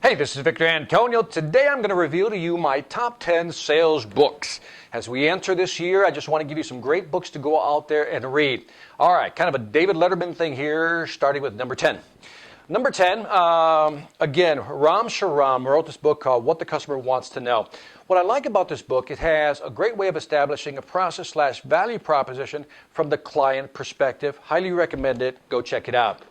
Hey, this is Victor Antonio. Today I'm going to reveal to you my top 10 sales books. As we enter this year, I just want to give you some great books to go out there and read. All right, kind of a David Letterman thing here, starting with number 10. Number 10, again, Charan wrote this book called What the Customer Wants to Know. What I like about this book, it has a great way of establishing a process/value proposition from the client perspective. Highly recommend it. Go check it out.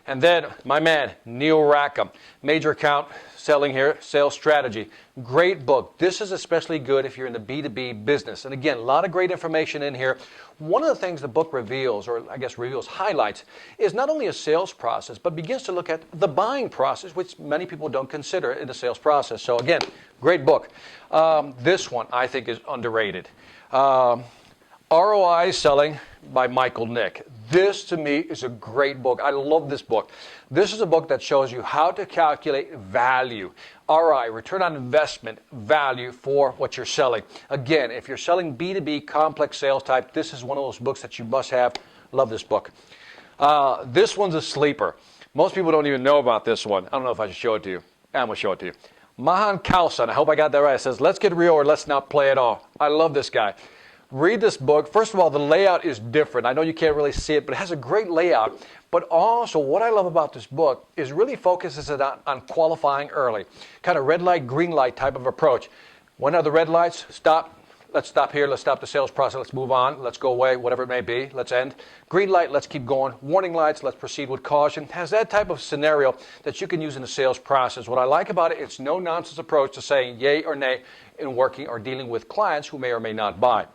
And then my man, Neil Rackham, Major Account Selling here, Sales Strategy. Great book. This is especially good if you're in the B2B business. And again, a lot of great information in here. One of the things the book reveals, or I guess reveals, highlights, is not only a sales process, but begins to look at the buying process, which many people don't consider in the sales process. So again, great book. This one I think is underrated. ROI Selling by Michael Nick. This to me is a great book. I love this book. This is a book that shows you how to calculate value. ROI, return on investment, value for what you're selling. Again, if you're selling B2B complex sales type, this is one of those books that you must have. Love this book. This one's a sleeper. Most people don't even know about this one. I don't know if I should show it to you. I'm going to show it to you. Mahan, Khalsa, and I hope I got that right. It says, let's get real or let's not play at all. I love this guy. Read this book. First of all, the layout is different. I know you can't really see it, but it has a great layout. But also, what I love about this book is really focuses it on qualifying early. Kind of red light, green light type of approach. When are the red lights? Stop. Let's stop here. Let's stop the sales process. Let's move on. Let's go away, whatever it may be. Let's end. Green light, let's keep going. Warning lights, let's proceed with caution. It has that type of scenario that you can use in the sales process. What I like about it, it's no nonsense approach to saying yay or nay in working or dealing with clients who may or may not buy.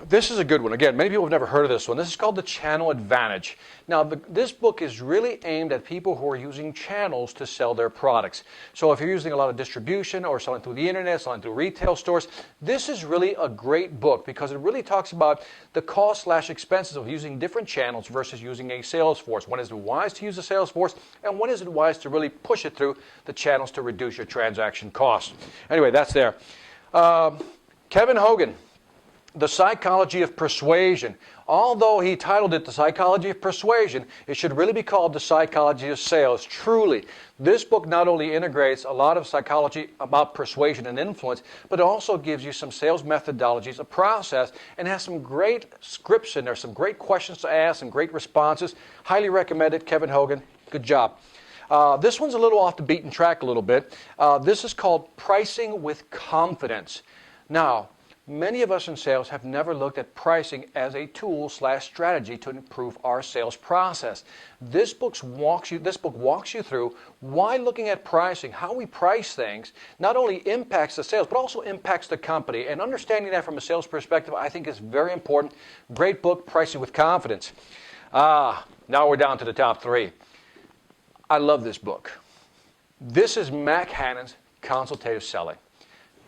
This is a good one. Again, many people have never heard of this one. This is called The Channel Advantage. Now, this book is really aimed at people who are using channels to sell their products. So if you're using a lot of distribution or selling through the internet, selling through retail stores, this is really a great book because it really talks about the cost/expenses of using different channels versus using a sales force. When is it wise to use a sales force, and when is it wise to really push it through the channels to reduce your transaction costs? Anyway, that's there. Kevin Hogan. The Psychology of Persuasion. Although he titled it The Psychology of Persuasion, it should really be called The Psychology of Sales. Truly, this book not only integrates a lot of psychology about persuasion and influence, but it also gives you some sales methodologies, a process, and has some great scripts in there, some great questions to ask, some great responses. Highly recommended. Kevin Hogan, good job. This one's a little off the beaten track a little bit. This is called Pricing with Confidence. Now, many of us in sales have never looked at pricing as a tool/strategy to improve our sales process. This book walks you through why looking at pricing, how we price things, not only impacts the sales, but also impacts the company. And understanding that from a sales perspective, I think is very important. Great book, Pricing with Confidence. Now we're down to the top 3. I love this book. This is Mack Hanan's Consultative Selling.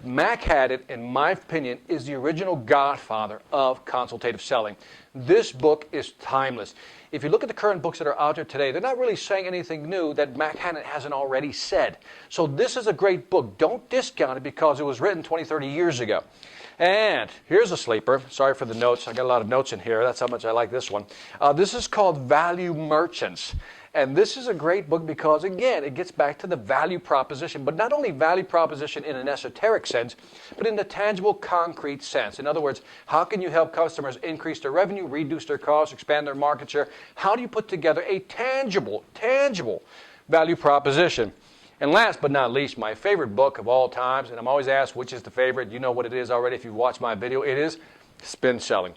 Mack had it, in my opinion, is the original godfather of consultative selling. This book is timeless. If you look at the current books that are out there today, they're not really saying anything new that Mack Hanan hasn't already said. So this is a great book. Don't discount it because it was written 20, 30 years ago. And here's a sleeper. Sorry for the notes. I got a lot of notes in here. That's how much I like this one. This is called Value Merchants. And this is a great book because, again, it gets back to the value proposition, but not only value proposition in an esoteric sense, but in the tangible, concrete sense. In other words, how can you help customers increase their revenue, reduce their costs, expand their market share? How do you put together a tangible value proposition? And last but not least, my favorite book of all times, and I'm always asked which is the favorite. You know what it is already if you've watched my video. It is Spin Selling.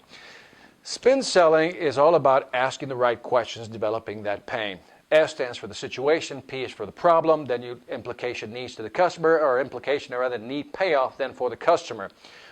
Spin selling is all about asking the right questions, developing that pain. S stands for the situation, P is for the problem, then you implication needs to the customer, or implication or rather need payoff then for the customer.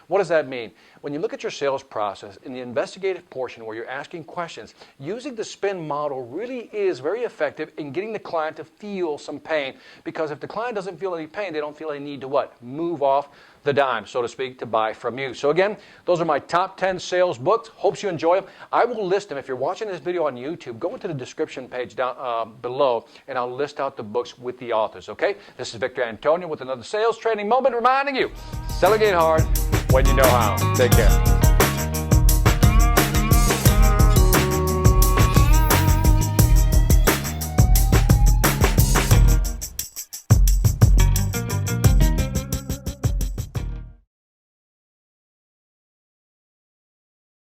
What does that mean? When you look at your sales process, in the investigative portion where you're asking questions, using the spin model really is very effective in getting the client to feel some pain. Because if the client doesn't feel any pain, they don't feel any need to what? Move off the dime, so to speak, to buy from you. So again, those are my top 10 sales books. Hope you enjoy them. I will list them. If you're watching this video on YouTube, go into the description page down below, and I'll list out the books with the authors, okay? This is Victor Antonio with another sales training moment reminding you, sell again hard when you know how. Take care.